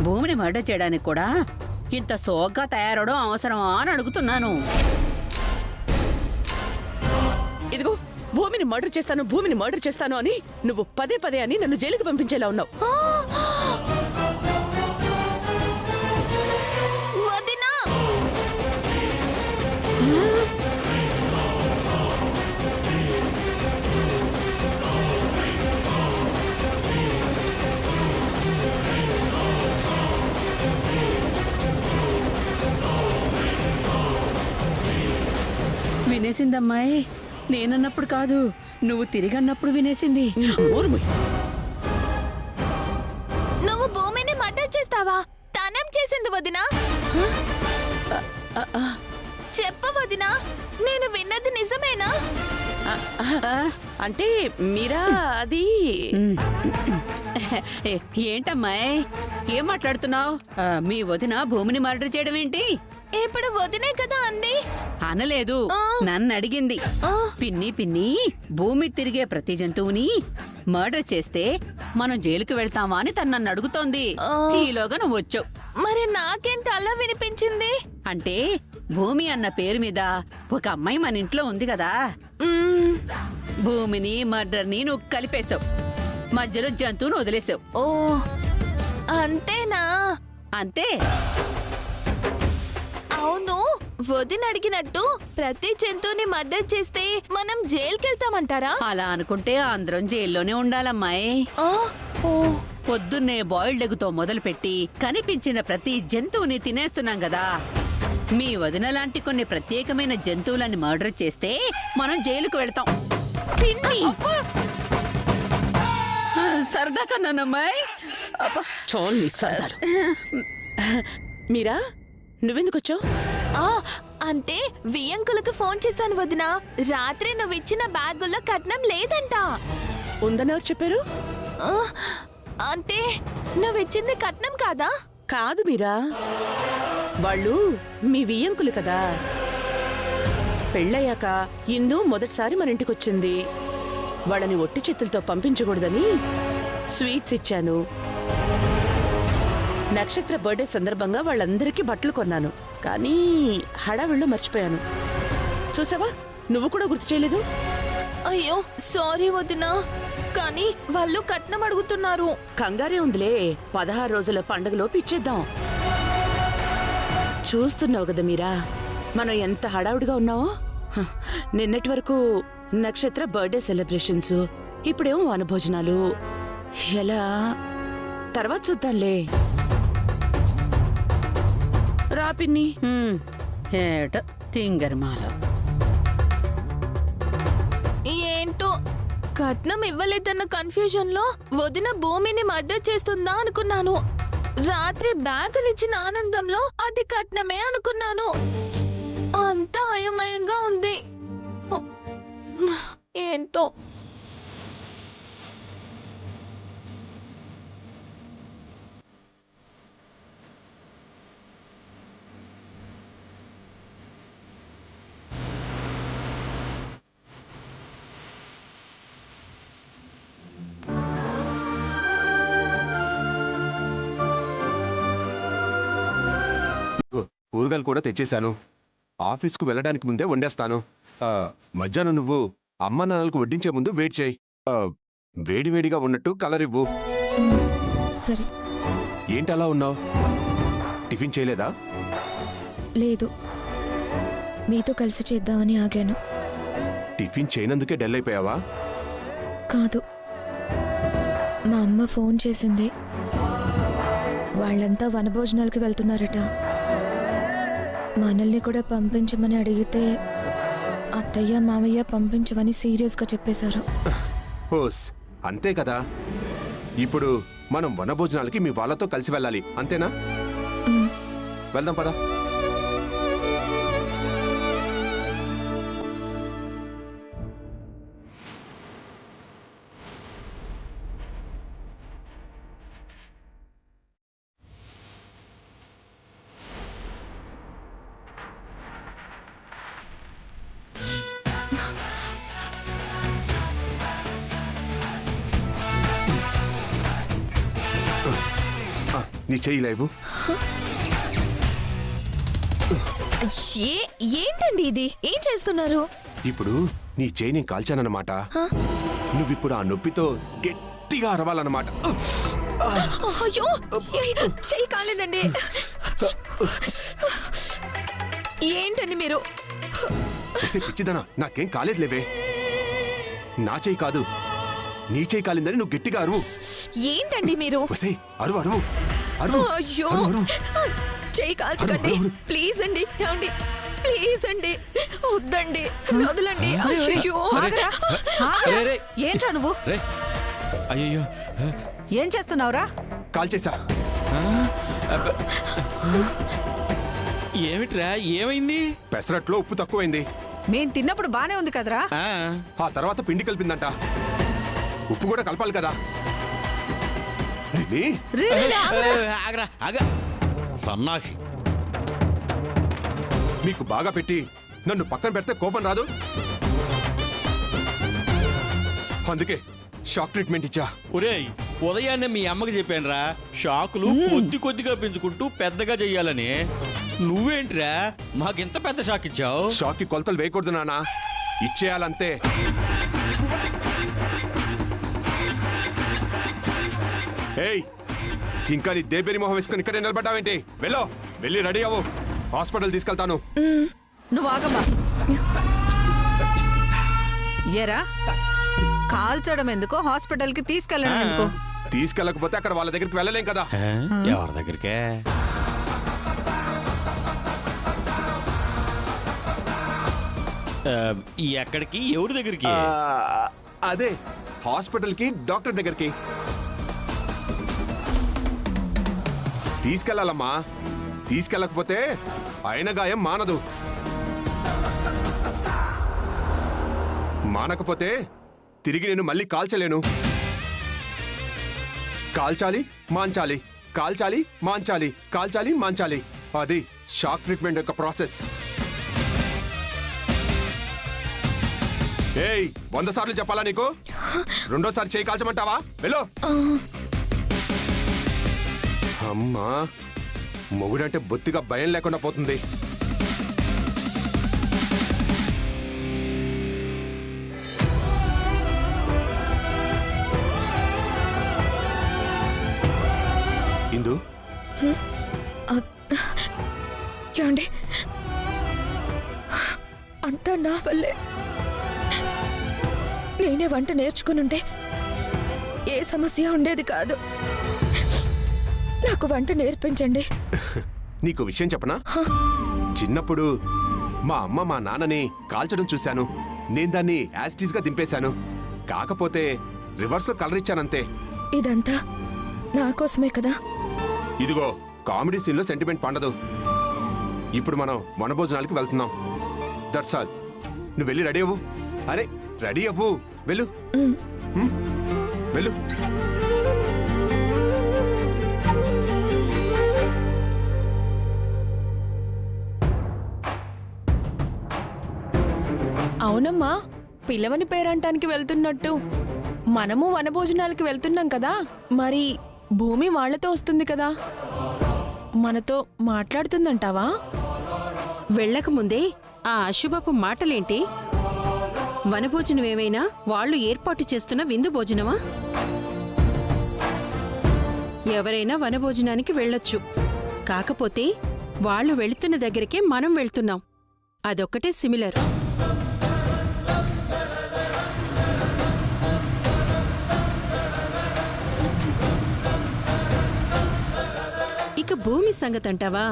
భూమిని మర్డర్ చేయడానికి కూడా ఇంత సోగ్గా తయారవడం అవసరమా అని అడుగుతున్నాను. ఇదిగో భూమిని మర్డర్ చేస్తాను అని నువ్వు పదే పదే అని నన్ను జైలుకి పంపించేలా ఉన్నావు. వదినా వినేసిందమ్మాయి. నేనన్నప్పుడు కాదు, నువ్వు తిరిగన్నప్పుడు వినేసింది. నువ్వు భూమిని మర్డర్ చేస్తావా? తనేం చేసింది వదినా? చెప్పు వదినా, నేను విన్నది నిజమేనా? అంటే మీరా అది ఏంటమ్మాయి, ఏం మాట్లాడుతున్నావు? మీ వదిన భూమిని మర్డర్ చేయడం ఏంటి? ఇప్పుడు వదినే కదా అంది. అనలేదు, నన్ను అడిగింది. పిన్ని భూమి తిరిగే ప్రతి జంతువుని మర్డర్ చేస్తే మనం జైలుకి వెళ్తామా అని తను నన్ను అడుగుతోంది. ఈలోగా నువ్వు వచ్చావు. మరి నాకేంటి అలా వినిపించింది? అంటే భూమి అన్న పేరు మీద ఒక అమ్మాయి మన ఇంట్లో ఉంది కదా, భూమిని మర్డర్ని నువ్వు కలిపేశావు, మధ్యలో జంతువును వదిలేసావు. ఓ అంతేనా? అంతే. అవును, వదిన అడిగినట్టు ప్రతి జంతువుని మర్డర్ చేస్తే మనం జైలుకెళ్తామంటారా? అలా అనుకుంటే అందరం జైల్లోనే ఉండాలమ్మాయి. పొద్దున్నే బాయిల్డ్ ఎగ్గుతో మొదలుపెట్టి కనిపించిన ప్రతి జంతువుని తినేస్తున్నాం కదా. మీ వదిన లాంటి కొన్ని ప్రత్యేకమైన జంతువులని మర్డర్ చేస్తే మనం జైలుకు వెళ్తాం. సరదా కన్నానమ్మాయి. సరదాలు. మీరా నువ్వెందుకొచ్చావు? అంటే వియంకులకు ఫోన్ చేశాను వదినా. రాత్రి నువ్వు ఇచ్చిన బ్యాగుల్లో కట్నం లేదంట. ఉందన్నారు చెప్పారు. అంటే నువ్విచ్చింది కట్నం కాదా? కాదు మీరా, వాళ్ళు మీ వియ్యంకులు కదా. పెళ్ళయ్యాక ఇందు మొదటిసారి మన ఇంటికొచ్చింది. వాళ్ళని ఒట్టి చేతులతో పంపించకూడదని స్వీట్స్ ఇచ్చాను. నక్షత్ర బర్త్డే సందర్భంగా వాళ్ళందరికీ బట్టలు కొన్నాను. కానీ హడావిళ్ళు మర్చిపోయాను. చూసావా, నువ్వు కూడా గుర్తు చేయలేదు. అయ్యో సారీ వదినా, కానీ వాళ్ళు కట్నం అడుగుతున్నారు. కంగారే ఉందిలే, 16 రోజుల పండుగలోపు ఇచ్చేద్దాం. చూస్తున్నావు కదా మీరా, మనం ఎంత హడావుడిగా ఉన్నావో. నిన్నటి వరకు నక్షత్ర బర్త్డే సెలబ్రేషన్స్, ఇప్పుడేమో వనభోజనాలు. ఎలా తర్వాత చూద్దాంలే. రా పిన్ని. ఏటో తింగర్మాలో. ఏంటో కట్నం ఇవ్వలేదన్న కన్ఫ్యూజన్ లో వదిన భూమిని మర్డర్ చేస్తుందా అనుకున్నాను. రాత్రి బ్యాగులు ఇచ్చిన ఆనందంలో అది కట్నమే అనుకున్నాను. అంతా అయోమయంగా ఉంది. ఏంటో. కూరగాయలు కూడా తెచ్చేశాను. ఆఫీస్కు వెళ్ళడానికి ముందే వండేస్తాను. మధ్యాహ్నం నువ్వు అమ్మ నాన్నలకు వడ్డించే ముందు వెయిట్ చేయి. వేడివేడిగా ఉన్నట్టు కలర్ ఇవ్వు. సరే. ఏంటి అలా ఉన్నావు? టిఫిన్ చేయలేదా? లేదు, మీతో కలిసి చేద్దామని ఆగాను. టిఫిన్ చేయనందుకే డల్ అయిపోయావా? కాదు, మా అమ్మ ఫోన్ చేసింది. వాళ్ళంతా వనభోజనాలకి వెళ్తున్నారట. మనల్ని కూడా పంపించమని అడిగితే అత్తయ్య మామయ్య పంపించమని సీరియస్గా చెప్పేశారు. ఓస్, అంతే కదా. ఇప్పుడు మనం వనభోజనాలకి మీ వాళ్ళతో కలిసి వెళ్ళాలి, అంతేనా? వెళ్దాం పదా. నీ చెయ్యి లేవు. ఏంటండి ఇది? ఏం చేస్తున్నారు? ఇప్పుడు నీ చెయ్యి నేను కాల్చానన్నమాట. నువ్విప్పుడు ఆ నొప్పితో గట్టిగా అరవాలన్నమాట. అయ్యో, చెయ్యి కాలేదండి. ఏంటండి మీరు? పిచ్చిదనా, నాకేం కాలేదులేవే. నా చెయ్యి కాదు, నీ చెయ్యి కాలిందని నువ్వు గట్టిగా అరువు. ఏంటండి మీరు? ఒసేయ్, అరువు అరువు అరువు. అయ్యో, అరువు, అరువు. చెయ్యి కాల్చకండి ప్లీజ్ అండి. ఏమండి, ప్లీజ్ అండి, వద్దండి, వదలండి. అయ్యో, ఏంట్రా నువ్వు? అయ్యో, ఏం చేస్తున్నావురా? కాల్చేసా. ఏమిట్రా, ఏమైంది? పెసరట్లో ఉప్పు తక్కువైంది. మేం తిన్నప్పుడు బానే ఉంది కదరా? ఆ తర్వాత పిండి కలిపిందంట. ఉప్పు కూడా కలపాలి కదా. దీన్ని ఆగరా, ఆగ సన్నాసి. మీకు బాగా పెట్టి నన్ను పక్కన పెడితే కోపం రాదు. అందుకే షాక్ ట్రీట్మెంట్ ఇచ్చా. ఒరేయ్, ఉదయాన్నే మీ అమ్మకి చెప్పానురా, షాకులు కొద్ది కొద్దిగా పెంచుకుంటూ పెద్దగా చెయ్యాలని. నువ్వేంట్రా మాకింత పెద్ద షాక్ ఇచ్చావు? షాక్ కి కొలతలు వేయకూడదు నాన్న, ఇచ్చేయాలంతే. ఏయ్, ఇంకా నీ దేబేరి మొహం వేసుకుని ఇక్కడే నిలబడ్డావేంటి? వెళ్ళి రెడీ అవ్వు, హాస్పిటల్ తీసుకెళ్తాను. నువ్వు ఆగమ్మా. ఏరా, కాల్చడం ఎందుకో, హాస్పిటల్ కి తీసుకెళ్ళడం ఎందుకో? తీసుకెళ్ళకపోతే అక్కడ వాళ్ళ దగ్గరికి వెళ్ళలేం కదా. ఎవరి దగ్గరికే? ఎక్కడికి, ఎవరి దగ్గరికి? అదే హాస్పిటల్ కి, డాక్టర్ దగ్గరికి తీసుకెళ్ళాలమ్మా. తీసుకెళ్ళకపోతే అయిన గాయం మానదు. మానకపోతే తిరిగి నేను మళ్ళీ కాల్చలేను. కాల్చాలి మాంచాలి, కాల్చాలి మాంచాలి, కాల్చాలి మాంచాలి. అది షాక్ ట్రీట్మెంట్ యొక్క ప్రాసెస్. ఏయ్, 100 సార్లు చెప్పాలా నీకు? రెండోసారి చేయి కాల్చమంటావా? వెళ్ళు. అమ్మా, మొగుడంటే బొత్తిగా భయం లేకుండా పోతుంది. ఇందు, ఏమండి, అంతా నా వల్లే. నేనే వంట నేర్చుకునుంటే ఏ సమస్య ఉండేది కాదు. నాకు వంట నేర్పించండి. నీకు విషయం చెప్పనా? చిన్నప్పుడు మా అమ్మ మా నాన్నని కాల్చడం చూశాను. నేను దాన్ని యాస్టీస్ గా దింపేశాను. కాకపోతే రివర్స్ లో కలర్ ఇచ్చానంతే. ఇదంతా నా కోసమే కదా. ఇదిగో, కామెడీ సీన్ లో సెంటిమెంట్ పండదు. ఇప్పుడు మనం వనభోజనాలకి వెళ్తున్నాం. That's all. నువ్వు వెళ్ళి రెడీ అవ్వు. అరే, రెడీ అవ్వు, వెళ్ళు. వెళ్ళు. అవునమ్మా, పిల్లవని పేరంటానికి వెళ్తున్నట్టు మనము వనభోజనాలకి వెళ్తున్నాం కదా, మరి భూమి వాళ్లతో వస్తుంది కదా, మనతో మాట్లాడుతుందంటావా? వెళ్ళకముందే ఆ అశుభపు మాటలేంటి? వనభోజనం ఏమైనా వాళ్ళు ఏర్పాటు చేస్తున్న విందు భోజనమా? ఎవరైనా వనభోజనానికి వెళ్ళొచ్చు. కాకపోతే వాళ్ళు వెళుతున్న దగ్గరికే మనం వెళ్తున్నాం. అదొక్కటే సిమిలర్. ఇక భూమి సంగతంటావా?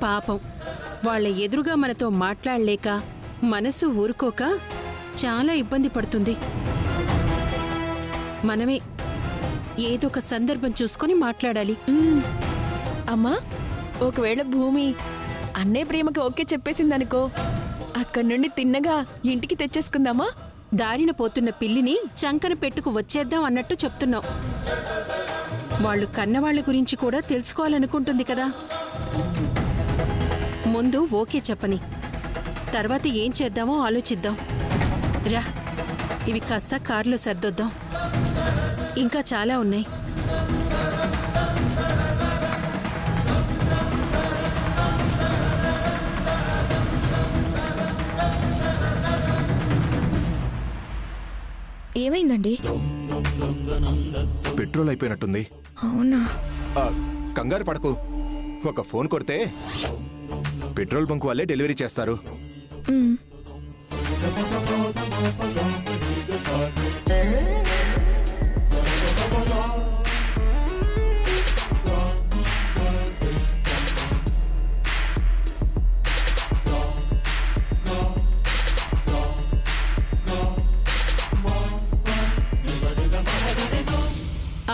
పాపం, వాళ్ళ ఎదురుగా మనతో మాట్లాడలేక, మనసు ఊరుకోక చాలా ఇబ్బంది పడుతుంది. మనమే ఏదో ఒక సందర్భం చూసుకొని మాట్లాడాలి. అమ్మా, ఒకవేళ భూమి అన్నే ప్రేమకి ఓకే చెప్పేసిందనుకో, అక్కడి నుండి తిన్నగా ఇంటికి తెచ్చేసుకుందామా? దారిన పోతున్న పిల్లిని చంకన పెట్టుకు వచ్చేద్దాం అన్నట్టు చెప్తున్నావు. వాళ్ళు కన్నవాళ్ల గురించి కూడా తెలుసుకోవాలనుకుంటుంది కదా. ముందు ఓకే చెప్పని, తర్వాత ఏం చేద్దామో ఆలోచిద్దాం. రా, ఇవి కాస్త కారులో సర్దొద్దాం. ఇంకా చాలా ఉన్నాయి. ఏమైందండి? పెట్రోల్ అయిపోయినట్టుంది. అవునా? ఆ, కంగారు పడకు, ఒక ఫోన్ కొడితే పెట్రోల్ బంక్ వాళ్ళే డెలివరీ చేస్తారు. మ్,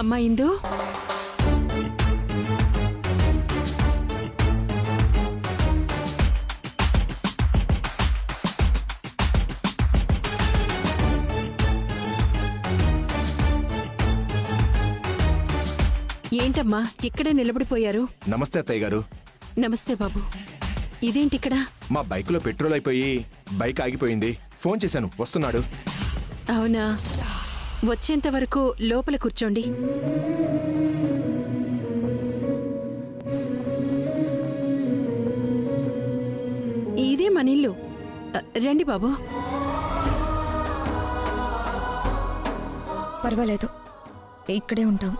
అమ్మా ఇందు, ఏంటమ్మా ఇక్కడే నిలబడిపోయారు? నమస్తే అత్తయ్య గారు. నమస్తే బాబు. ఇదేంటి ఇక్కడ? మా బైక్లో పెట్రోల్ అయిపోయి బైక్ ఆగిపోయింది. ఫోన్ చేశాను, వస్తున్నాడు. అవునా, వచ్చేంత వరకు లోపల కూర్చోండి. ఇదే మన ఇల్లు. రండి బాబు. పర్వాలేదు, ఇక్కడే ఉంటాం.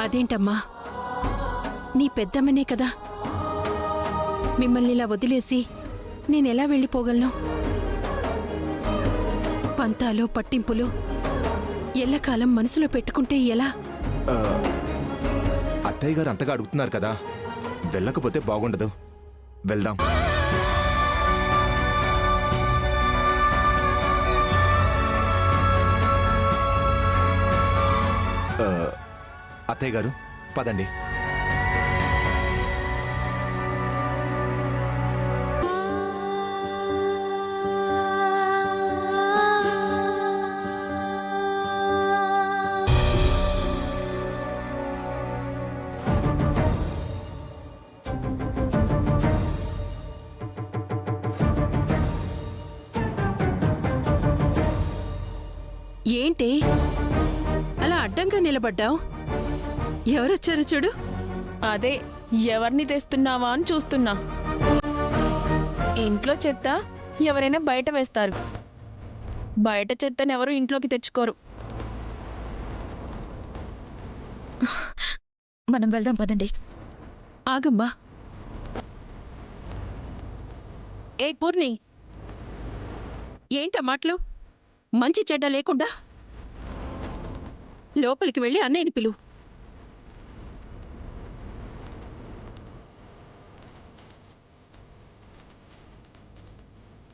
అదేంటమ్మా, నీ పెద్దమ్మనే కదా. మిమ్మల్ని ఇలా వదిలేసి నేనెలా వెళ్ళిపోగలను? పంతాలు పట్టింపులు ఎల్లకాలం మనసులో పెట్టుకుంటే ఎలా? ఆ, అత్తయ్య గారు అంతగా అడుగుతున్నారు కదా, వెళ్ళకపోతే బాగుండదు. వెళ్దాం. ఆ, అత్తయ్య గారు పదండి. ఏంటి అలా అడ్డంగా నిలబడ్డావు? ఎవరొచ్చారో చూడు. అదే, ఎవరిని తెస్తున్నావా అని చూస్తున్నా. ఇంట్లో చెత్త ఎవరైనా బయట వేస్తారు, బయట చెత్తని ఎవరు ఇంట్లోకి తెచ్చుకోరు. మనం వెళ్దాం పదండి. ఆగమ్మా. ఏ పూర్ణి, ఏంట మాటలు? మంచి చెడ్డ లేకుండా లోపలికి వెళ్ళి అన్నయ్యని పిలువు.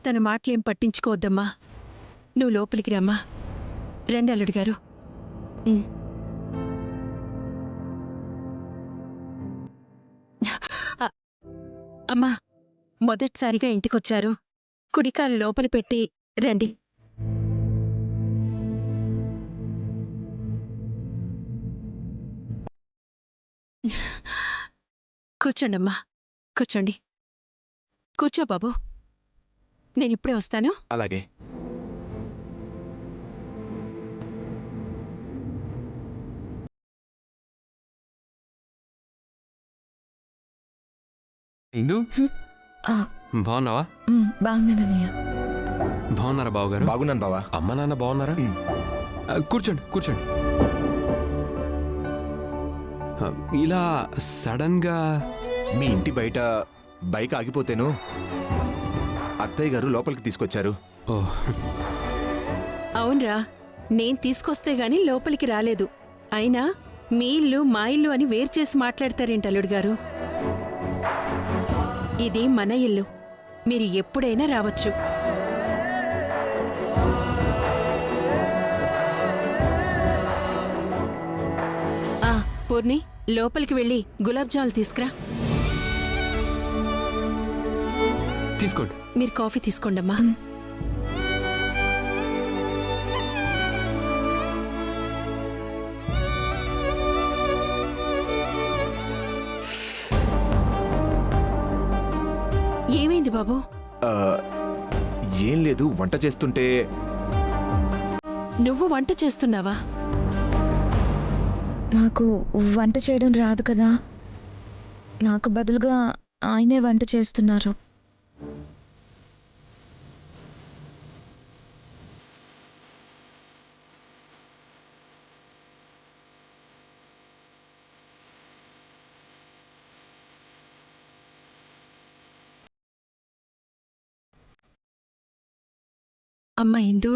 తన మాటలేం పట్టించుకోవద్దమ్మా. నువ్వు లోపలికి రమ్మా. రండి అల్లుడు గారు. అమ్మా, మొదటిసారిగా ఇంటికొచ్చారు. కుడికాలు లోపల పెట్టి రండి. కూర్చోండమ్మా, కూర్చోండి. కూర్చో బాబు, నేనిప్పుడే వస్తాను. అలాగే. ఇందు, ఆ, బాగున్నావా? బాగున్నానన్నయ్య. బాగున్నారా బావగారు? బాగున్నాను బావా. అమ్మ నాన్న బాగున్నారా? కూర్చోండి కూర్చోండి. ఇలా సడన్ గా మీ ఇంటి బయట బైక్ ఆగిపోతేను అత్తయ్య గారు లోపలికి తీసుకొచ్చారు. ఓహ్, అవునరా, నేను తీసుకొస్తే గాని లోపలికి రాలేదు. అయినా మీ ఇల్లు మా ఇల్లు అని వేరు చేసి మాట్లాడతారేంటి అల్లుడు గారు? ఇది మన ఇల్లు, మీరు ఎప్పుడైనా రావచ్చు. పూర్ణి, లోపలికి వెళ్ళి గులాబ్ జాములు తీసుకురా. తీసుకోండి. మీరు కాఫీ తీసుకోండమ్మా. ఏమైంది బాబు? ఆ, ఏం లేదు, వంట చేస్తుంటే. నువ్వు వంట చేస్తున్నావా? నాకు వంట చేయడం రాదు కదా, నాకు బదులుగా ఆయనే వంట చేస్తున్నారు. అమ్మా ఇందు,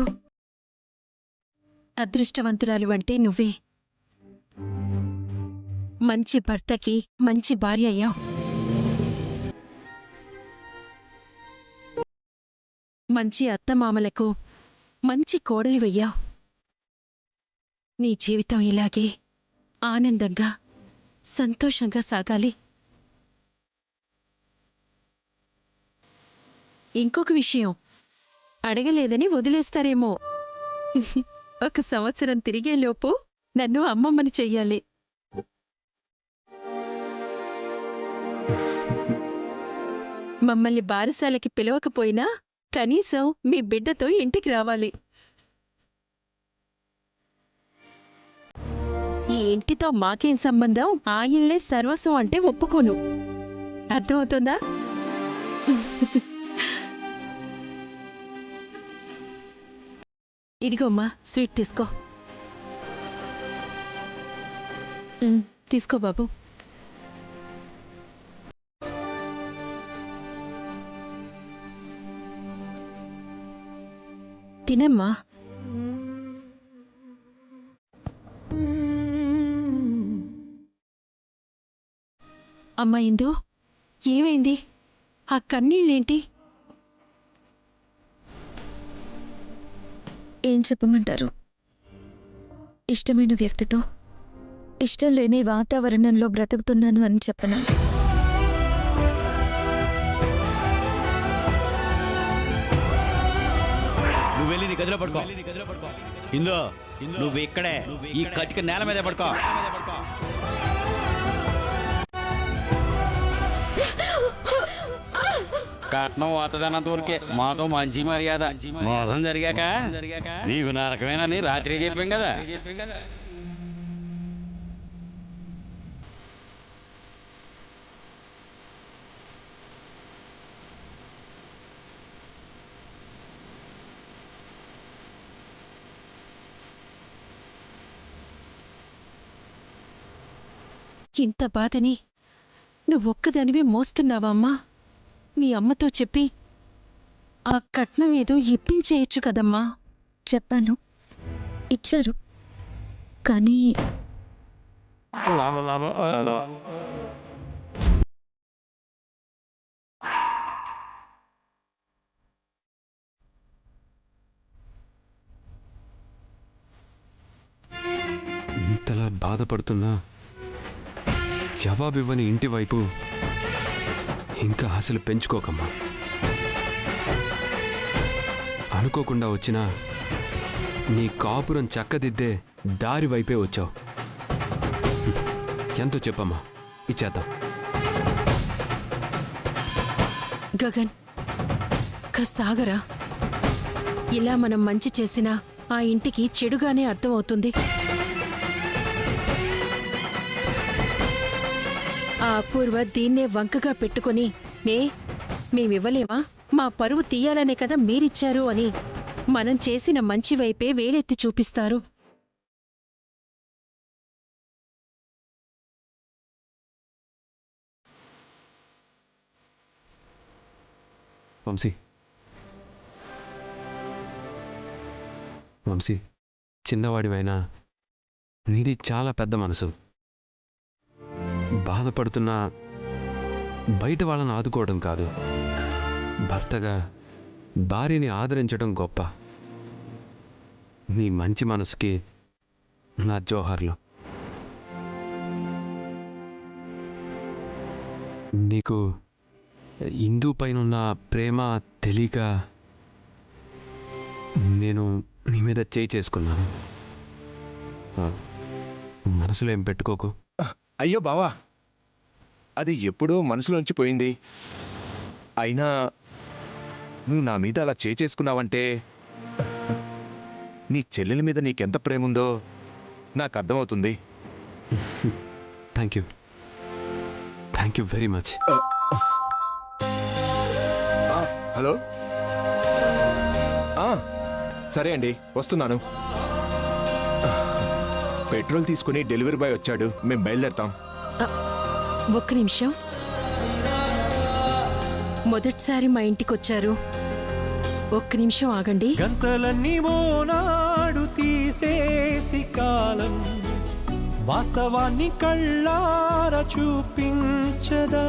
అదృష్టవంతురాలు అంటే నువ్వే. మంచి భర్తకి మంచి భార్య అయ్యావు. మంచి అత్తమామలకు మంచి కోడలివయ్యావు. నీ జీవితం ఇలాగే ఆనందంగా సంతోషంగా సాగాలి. ఇంకొక విషయం, అడగలేదని వదిలేస్తారేమో. 1 సంవత్సరం తిరిగేలోపు నన్ను అమ్మమ్మని చెయ్యాలి. మమ్మల్ని బారసాలకి పిలవకపోయినా కనీసం మీ బిడ్డతో ఇంటికి రావాలి. ఈ ఇంటితో మాకేం సంబంధం? ఆ ఇల్లే సర్వస్వం అంటే ఒప్పుకోను. అర్థమవుతుందా? ఇదిగోమ్మా, స్వీట్ తీసుకో. తీసుకో బాబు. తినమ్మా. అమ్మా ఇందు, ఏమైంది? ఆ కన్నీళ్ళేంటి? ఏం చెప్పమంటారు? ఇష్టమైన వ్యక్తితో ఇష్టం లేని వాతావరణంలో బ్రతుకుతున్నాను అని చెప్పను. నువ్వు వెళ్ళి నీ గదిలో పడుకో. ఇందో నువ్వు ఇక్కడే ఈ కటిక నేల మీద పడుకో. కట్నం వాతదనంత ఊరికే మాకు మంచి మర్యాద. మోసం జరిగాక నీకు నరకమేనని రాత్రి చెప్పాం కదా. ఇంత బాధని నువ్వొక్కదానివే మోస్తున్నావా అమ్మా? మీ అమ్మతో చెప్పి ఆ కట్నం ఏదో ఇప్పించేయచ్చు కదమ్మా. చెప్పాను, ఇచ్చారు. కానీ ఇంతలా బాధపడుతున్నా జవాబివ్వని ఇంటి వైపు ఇంకా ఆశలు పెంచుకోకమ్మా. అనుకోకుండా వచ్చినా నీ కాపురం చక్కదిద్దే దారి వైపే వచ్చావు. ఎంతో చెప్పమ్మా, ఇచ్చేద్దాం. గగన్, కాస్త ఆగరా. ఇలా మనం మంచి చేసినా ఆ ఇంటికి చెడుగానే అర్థమవుతుంది. ఆ అపూర్వ దీన్నే వంకగా పెట్టుకుని మేమివ్వలేమా, మా పరువు తీయాలనే కదా మీరిచ్చారు అని మనం చేసిన మంచి వైపే వేలెత్తి చూపిస్తారు. వంశీ, చిన్నవాడివైనా నీది చాలా పెద్ద మనసు. బాధపడుతున్నా బయట వాళ్ళని ఆదుకోవడం కాదు, భర్తగా భార్యని ఆదరించడం గొప్ప. నీ మంచి మనసుకి నా జోహార్లు. నీకు ఇందు పైనున్న ప్రేమ తెలియక నేను నీ మీద చేయి చేసుకున్నాను. మనసులో ఏం పెట్టుకోకు. అయ్యో బావా, అది ఎప్పుడో మనసులోంచి పోయింది. అయినా నువ్వు నా మీద అలా చేసుకున్నావంటే నీ చెల్లెల మీద నీకెంత ప్రేమ ఉందో నాకు అర్థమవుతుంది. Thank you very much. Hello, సరే అండి, వస్తున్నాను. పెట్రోల్ తీసుకుని డెలివరీ బాయ్ వచ్చాడు, మేము బయలుదేరుతాం. ఒక్క నిమిషం. మొదటిసారి మా ఇంటికొచ్చారు, ఒక్క నిమిషం ఆగండి. గంతలన్నీ మోనాడు తీసేసి కాలం వాస్తవాన్ని కళ్ళార చూపించదా